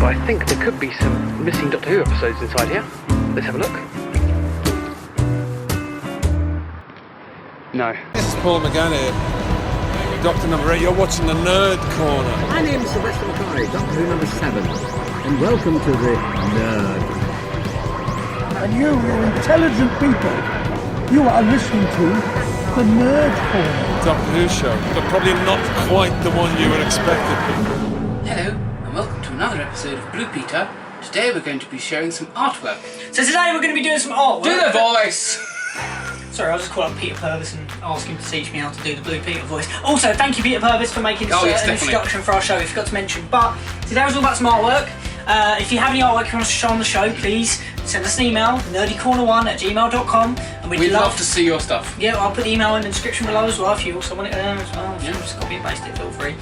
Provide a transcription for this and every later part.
I think there could be some missing Doctor Who episodes inside here. Let's have a look. No. This is Paul McGann here. Doctor number 8, you're watching the Nerd Corner. My name is Sylvester McCoy, Doctor Who number 7, and welcome to the Nerd. And you intelligent people, you are listening to the Nerd Corner. Doctor Who show, but probably not quite the one you were expecting. Hello, and welcome to another episode of Blue Peter. Today we're going to be sharing some artwork. So today we're going to be doing some artwork. Do the voice! Sorry, I'll just call up Peter Purvis and ask him to teach me how to do the Blue Peter voice. Also, thank you Peter Purvis for making an introduction for our show, I forgot to mention. But today was all about some artwork. If you have any artwork you want us to show on the show, please send us an email, nerdycorner1@gmail.com, and we'd love to see your stuff. Yeah, I'll put the email in the description below as well if you also want it as well. Yeah. Just copy and paste it, feel free.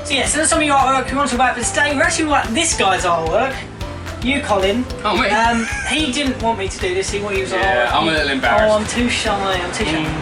So yeah, send us some of your artwork we want to talk about, but today we're actually about this guy's artwork. You, Colin. Oh, me? He didn't want me to do this. He was I'm a little embarrassed. Oh, I'm too shy.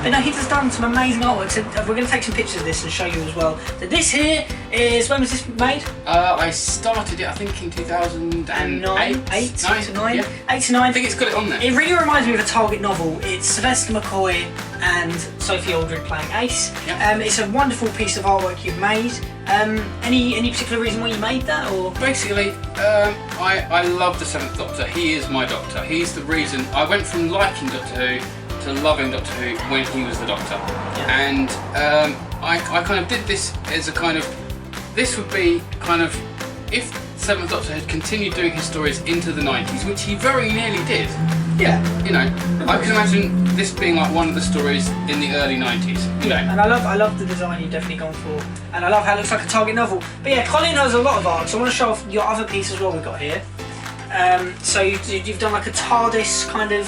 But no, he's just done some amazing artwork. So we're going to take some pictures of this and show you as well. So this here is, when was this made? I started it, I think, in 2009. 8 to 9. Yeah. 8 to 9. I think it's got it on there. It really reminds me of a Target novel. It's Sylvester McCoy and Sophie Aldred playing Ace. Yep. It's a wonderful piece of artwork you've made. Any particular reason why you made that, or? Basically, I love the 7th Doctor. He is my Doctor. He's the reason I went from liking Doctor Who to loving Doctor Who when he was the Doctor. Yeah. And I kind of did this as a kind of, this would be kind of, if 7th Doctor had continued doing his stories into the 90s, which he very nearly did. Yeah. You know, I can imagine this being like one of the stories in the early 90s. You know. And I love the design you've definitely gone for, and I love how it looks like a Target novel. But yeah, Colin has a lot of art, so I want to show off your other piece as well we've got here. So you've done like a TARDIS kind of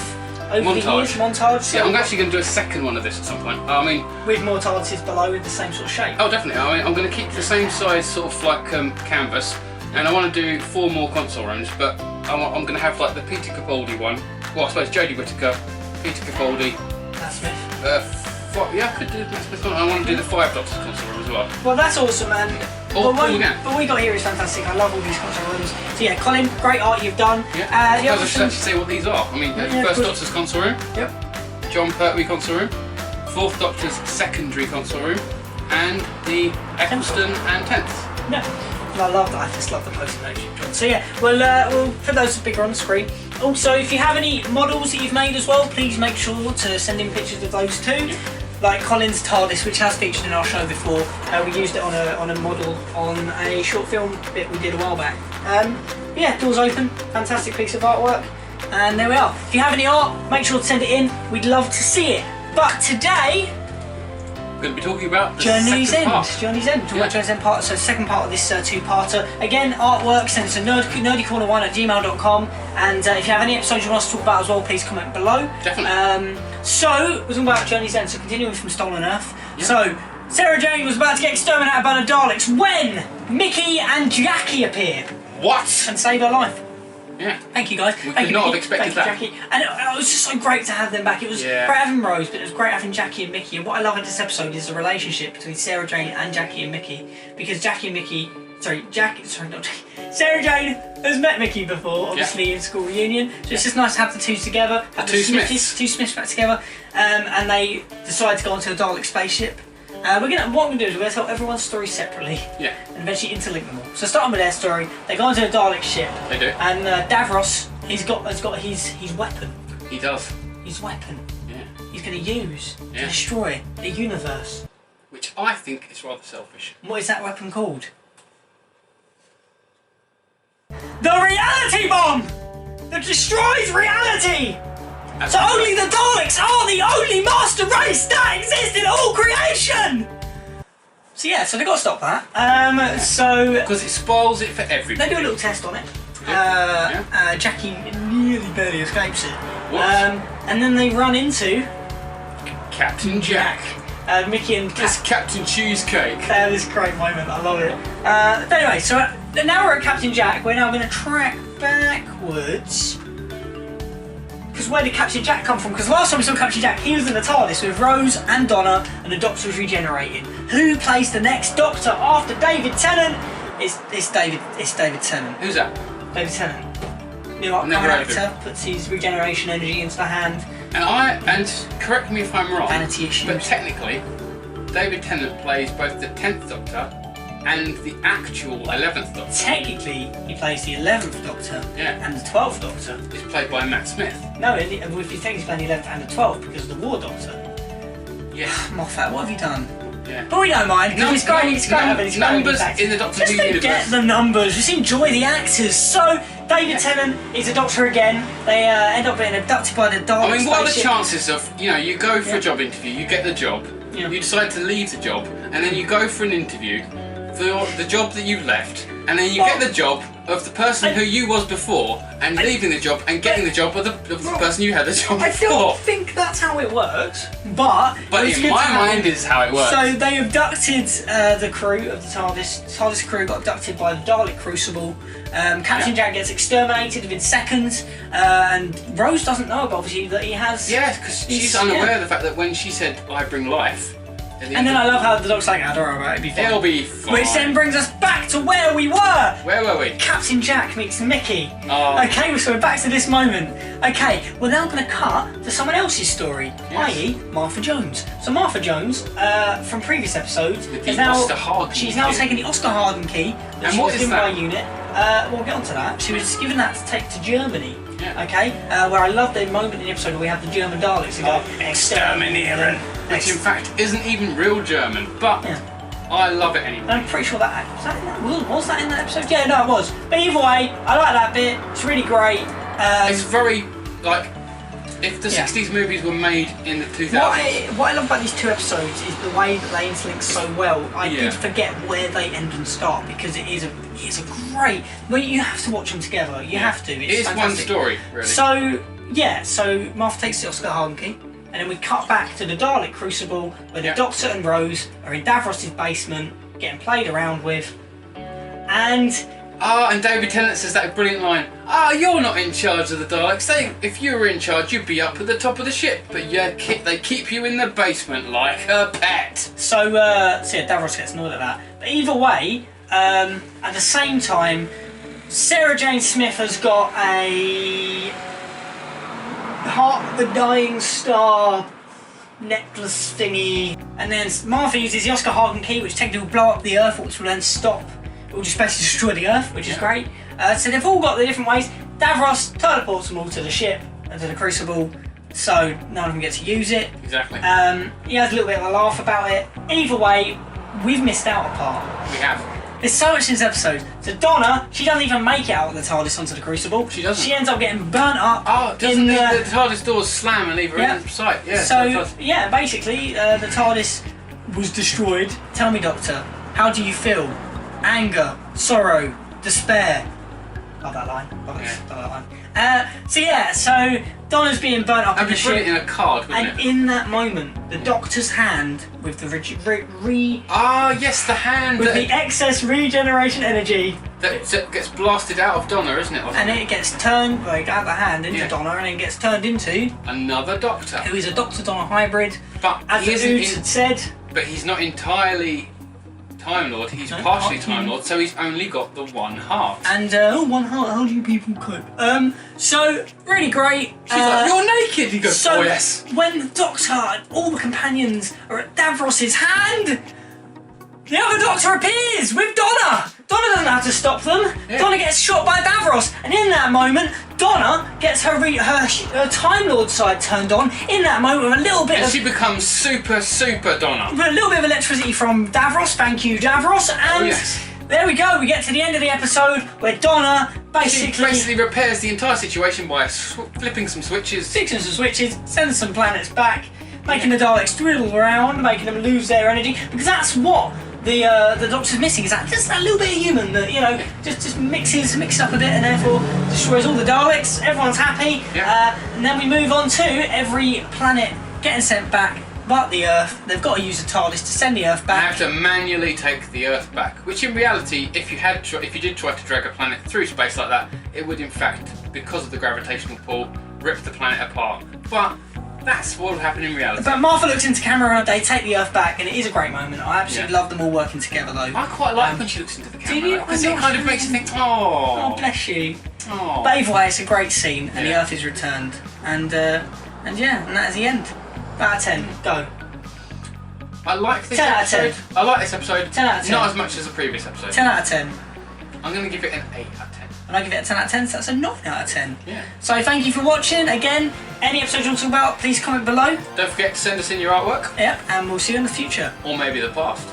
over the years montage. So yeah, I'm actually going to do a second one of this at some point. I mean, with more TARDISes below with the same sort of shape. Oh, definitely. I mean, I'm going to keep the same size sort of like canvas, and I want to do 4 more console rooms, but I'm going to have like the Peter Capaldi one. Well, I suppose Jodie Whittaker, Peter Capaldi. Matt Smith. Yeah, I could do Matt Smith one. I want to do the 5 Doctors console room as well. Well, that's awesome, man. But what we got here is fantastic. I love all these console rooms. So yeah, Colin, great art you've done. Yeah. I should actually say what these are. I mean, First Doctor's console room. Yep. John Pertwee console room. 4th Doctor's secondary console room, and the Eccleston and 10th. Yeah. I love that. I just love the post notes you've drawn. So yeah, we'll put those bigger on the screen. Also, if you have any models that you've made as well, please make sure to send in pictures of those too. Like Colin's TARDIS, which has featured in our show before. We used it on a model on a short film bit we did a while back. Yeah, doors open. Fantastic piece of artwork. And there we are. If you have any art, make sure to send it in. We'd love to see it. But today, we're going to be talking about the Journey's End. Part. Journey's End. Talking about Journey's End part. So second part of this 2-parter. Again, artwork, send it to nerdycorner1@gmail.com. And if you have any episodes you want us to talk about as well, please comment below. Definitely. So we're talking about Journey's End. So continuing from Stolen Earth. Yeah. So Sarah Jane was about to get exterminated by the Daleks when Mickey and Jackie appear. What? And save her life. Yeah. Thank you guys. We could not have expected that. Jackie. And it was just so great to have them back. It was great having Rose, but it was great having Jackie and Mickey. And what I love in this episode is the relationship between Sarah Jane and Jackie and Mickey. Because Sarah Jane has met Mickey before, obviously in school reunion. So it's just nice to have the two together. Have the two Smiths back together. And they decide to go onto a Dalek spaceship. What we're going to do is we're going to tell everyone's story separately. Yeah. And eventually interlink them all. So starting with their story, they go onto a Dalek ship. They do. And Davros, has got his weapon. He does. His weapon. Yeah. He's going to use to destroy the universe. Which I think is rather selfish. What is that weapon called? The reality bomb! That destroys reality! So only the Daleks are the only master race that exists in all creation! So yeah, so they've got to stop that. Because it spoils it for everybody. They do a little test on it. Jackie nearly barely escapes it. And then they run into Captain Jack. Mickey and Captain Cheesecake. This great moment, I love it. But anyway, so now we're at Captain Jack. We're now going to track backwards. Because where did Captain Jack come from? Because last time we saw Captain Jack, he was in the TARDIS with Rose and Donna, and the Doctor was regenerating. Who plays the next Doctor after David Tennant? It's David Tennant. Who's that? David Tennant. New upcoming Never heard of actor, puts his regeneration energy into the hand. And correct me if I'm wrong, Vanity issues. but technically, David Tennant plays both the 10th Doctor and the actual 11th Doctor. Technically, he plays the 11th Doctor Yeah. and the 12th Doctor. It's played by Matt Smith. No, if you think he's playing the 11th and the 12th because of the War Doctor. Yeah. Moffat, what have you done? Yeah. But we don't mind, because it's great, it's great having Numbers back. in the Doctor Just Who don't universe. get the numbers, just enjoy the actors. So, David Tennant is a Doctor again. They end up being abducted by the Dalek I mean, what are the spaceship. chances of, you go for a job interview, you get the job, Yeah. you decide to leave the job, and then you go for an interview for the job that you left, and then you get the job of the person who you was before, and leaving the job and getting the job of the person you had the job I before. don't think that's how it works, but it's in good my to have- mind is how it works. So they abducted the crew of the TARDIS. The TARDIS crew got abducted by the Dalek Crucible. Captain Jack gets exterminated within seconds, and Rose doesn't know, but obviously that he has. Yeah, because she's unaware of the fact that when she said, I bring life, And then I love how the Doctor's like, I don't worry about it, it'll be fine. it'll be fine. Which then brings us back to where we were. Where were we? Captain Jack meets Mickey. Oh. Okay, so we're back to this moment. Okay, we're now going to cut to someone else's story, i.e. Martha Jones. So Martha Jones, from previous episodes, The is now Oscar Harden she's now key. taken the Oscar Harden key that And she what was is given by that? a unit. We'll get onto that. She was given that to take to Germany. Yeah. Okay, where I love the moment in the episode where we have the German Daleks who go exterminating. Which in fact isn't even real German, but Yeah. I love it anyway. I'm pretty sure that was that in that episode? Yeah, no, it was. But either way, I like that bit. It's really great. It's very, like, if the Yeah. 60s movies were made in the 2000s. What I love about these two episodes is the way that they interlink so well. I Yeah. did forget where they end and start because it is a great. Well, you have to watch them together. You have to. It It's is one fantastic. story, really. So Martha takes the Oscar Harden key, and then we cut back to the Dalek Crucible where the Yeah. Doctor and Rose are in Davros's basement getting played around with, and and David Tennant says that brilliant line, you're not in charge of the Daleks. If you were in charge, you'd be up at the top of the ship, but they keep you in the basement like a pet. So yeah, Davros gets annoyed at that. But either way, at the same time, Sarah Jane Smith has got a Heart of the Dying Star necklace thingy, and then Martha uses the Oscar Harden key, which technically will blow up the Earth, which will then stop. It will just basically destroy the Earth, which is great. So they've all got the different ways. Davros teleports them all to the ship and to the Crucible, so none of them get to use it. Exactly. He has a little bit of a laugh about it. Either way, we've missed out a part. We have. There's so much in this episode. So Donna, she doesn't even make it out of the TARDIS onto the Crucible. She doesn't. She ends up getting burnt up. Doesn't in the TARDIS doors slam and leave her Yeah. in sight? Yeah. So, it does. yeah, basically, the TARDIS was destroyed. Tell me, Doctor, how do you feel? Anger, sorrow, despair. Love that line. Love that line. So Donna's being burnt up in That'd the be brilliant ship. in a card, wouldn't And it? in that moment, the Doctor's hand with the Yes, the hand with that, the excess regeneration energy, that gets blasted out of Donna, isn't it? and it gets turned like out the hand into Yeah. Donna, and then gets turned into Another Doctor. who is a Doctor Donna hybrid. But As he the isn't Oods had said. But he's not entirely Time Lord, he's No, partially part Time human. Lord, so he's only got the one heart. And one heart, how do you people cope? So really great. She's like, you're naked! He goes, So oh yes. when the Doctor and all the companions are at Davros's hand, the other Doctor appears with Donna. Donna doesn't have to stop them. Yeah. Donna gets shot by Davros, and in that moment, Donna gets her Time Lord side turned on. In that moment, with a little bit And of she becomes super Donna. with a little bit of electricity from Davros. Thank you, Davros. And yes. there we go. We get to the end of the episode where Donna She basically repairs the entire situation by flipping some switches. fixing some switches, sends some planets back, making the Daleks drill around, making them lose their energy, because that's what the Doctor's missing, is that just that little bit of human that, just mixes up a bit and therefore destroys all the Daleks. Everyone's happy. Yeah. And then we move on to every planet getting sent back but the Earth. They've got to use a TARDIS to send the Earth You back. have to manually take the Earth back, which in reality, if you did try to drag a planet through space like that, it would in fact, because of the gravitational pull, rip the planet apart. But That's what would happen in reality. But Martha looks into camera, they take the Earth back, and it is a great moment. I absolutely love them all working together, though. I quite like when she looks into the camera. Do you? Because it kind of makes you think, oh. Oh, bless you. Oh. But either way, it's a great scene, and the Earth is returned. And that is the end. Out of 10, go. I like this 10 out of 10. episode. I like this episode. 10 out of 10. Not as much as the previous episode. 10 out of 10. I'm going to give it an 8 out of 10. And I give it a 10 out of 10, so that's a 9 out of 10. Yeah. So thank you for watching. Again, any episodes you want to talk about, please comment below. Don't forget to send us in your artwork. Yeah, and we'll see you in the future. Or maybe the past.